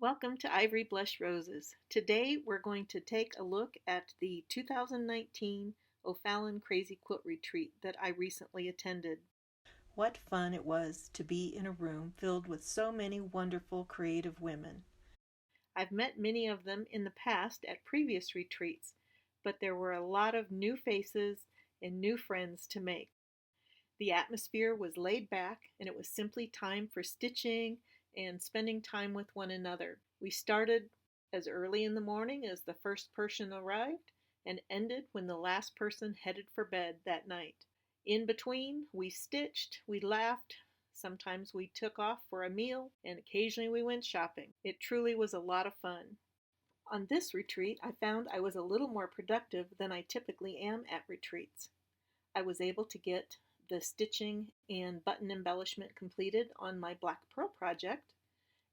Welcome to Ivory Blush Roses. Today we're going to take a look at the 2019 O'Fallon Crazy Quilt Retreat that I recently attended. What fun it was to be in a room filled with so many wonderful creative women. I've met many of them in the past at previous retreats, but there were a lot of new faces and new friends to make. The atmosphere was laid back and it was simply time for stitching and spending time with one another. We started as early in the morning as the first person arrived and ended when the last person headed for bed that night. In between, we stitched, we laughed, sometimes we took off for a meal, and occasionally we went shopping. It truly was a lot of fun. On this retreat, I found I was a little more productive than I typically am at retreats. I was able to get the stitching and button embellishment completed on my Black Pearl project,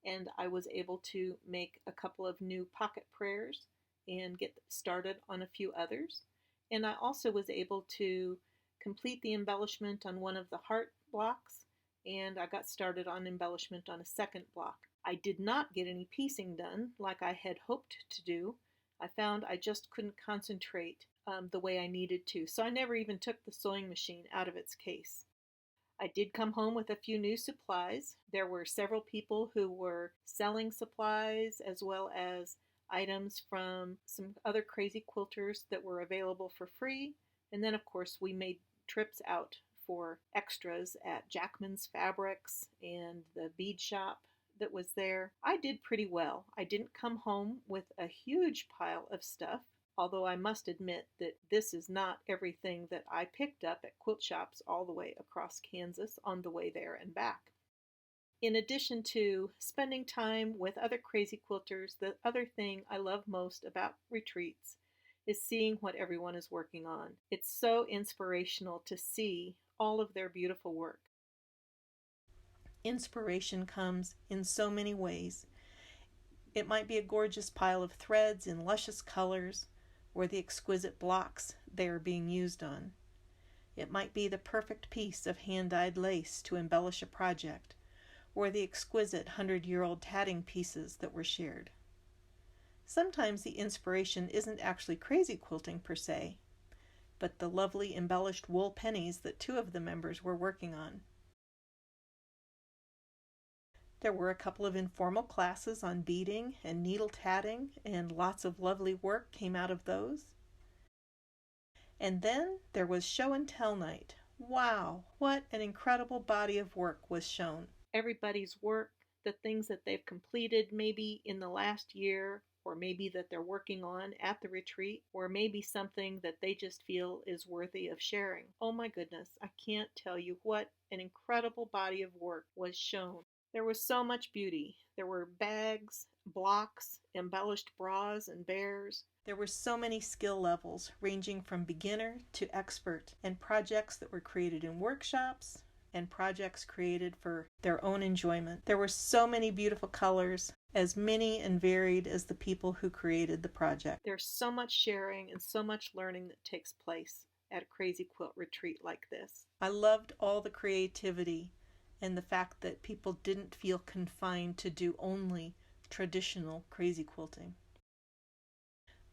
and I was able to make a couple of new pocket prayers and get started on a few others. And I also was able to complete the embellishment on one of the heart blocks, and I got started on embellishment on a second block. I did not get any piecing done like I had hoped to do. I found I just couldn't concentrate the way I needed to, so I never even took the sewing machine out of its case. I did come home with a few new supplies. There were several people who were selling supplies as well as items from some other crazy quilters that were available for free. And then, of course, we made trips out for extras at Jackman's Fabrics and the bead shop that was there. I did pretty well. I didn't come home with a huge pile of stuff, although I must admit that this is not everything that I picked up at quilt shops all the way across Kansas on the way there and back. In addition to spending time with other crazy quilters, the other thing I love most about retreats is seeing what everyone is working on. It's so inspirational to see all of their beautiful work. Inspiration comes in so many ways. It might be a gorgeous pile of threads in luscious colors, or the exquisite blocks they are being used on. It might be the perfect piece of hand-dyed lace to embellish a project, or the exquisite 100-year-old tatting pieces that were shared. Sometimes the inspiration isn't actually crazy quilting per se, but the lovely embellished wool pennies that two of the members were working on. There were a couple of informal classes on beading and needle tatting, and lots of lovely work came out of those. And then there was show and tell night. Wow, what an incredible body of work was shown. Everybody's work, the things that they've completed maybe in the last year, or maybe that they're working on at the retreat, or maybe something that they just feel is worthy of sharing. Oh my goodness, I can't tell you what an incredible body of work was shown. There was so much beauty. There were bags, blocks, embellished bras and bears. There were so many skill levels, ranging from beginner to expert, and projects that were created in workshops and projects created for their own enjoyment. There were so many beautiful colors, as many and varied as the people who created the project. There's so much sharing and so much learning that takes place at a crazy quilt retreat like this. I loved all the creativity and the fact that people didn't feel confined to do only traditional crazy quilting.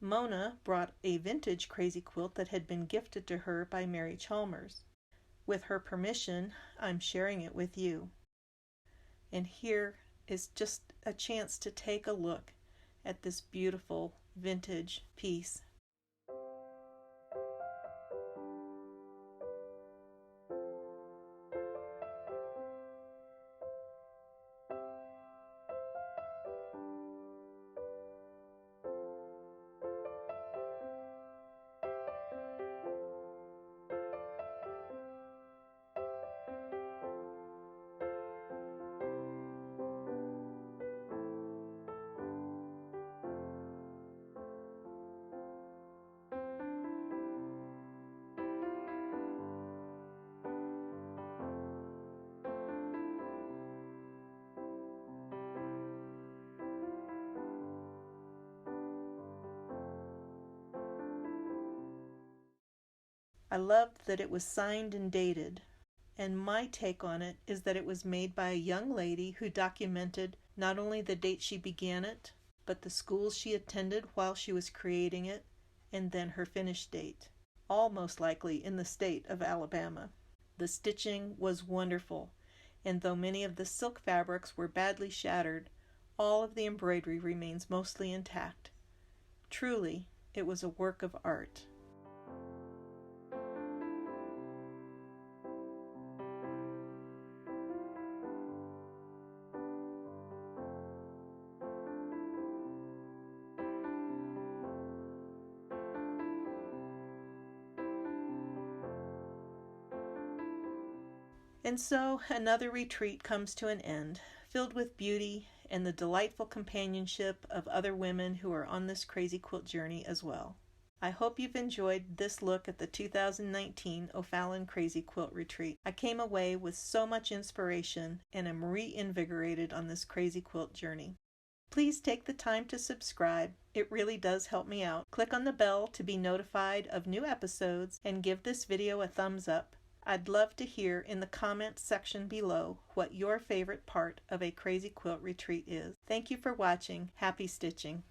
Mona brought a vintage crazy quilt that had been gifted to her by Mary Chalmers. With her permission, I'm sharing it with you. And here is just a chance to take a look at this beautiful vintage piece. I loved that it was signed and dated, and my take on it is that it was made by a young lady who documented not only the date she began it, but the schools she attended while she was creating it, and then her finished date, all most likely in the state of Alabama. The stitching was wonderful, and though many of the silk fabrics were badly shattered, all of the embroidery remains mostly intact. Truly, it was a work of art. And so another retreat comes to an end, filled with beauty and the delightful companionship of other women who are on this crazy quilt journey as well. I hope you've enjoyed this look at the 2019 O'Fallon Crazy Quilt Retreat. I came away with so much inspiration and am reinvigorated on this crazy quilt journey. Please take the time to subscribe. It really does help me out. Click on the bell to be notified of new episodes and give this video a thumbs up. I'd love to hear in the comments section below what your favorite part of a crazy quilt retreat is. Thank you for watching. Happy stitching.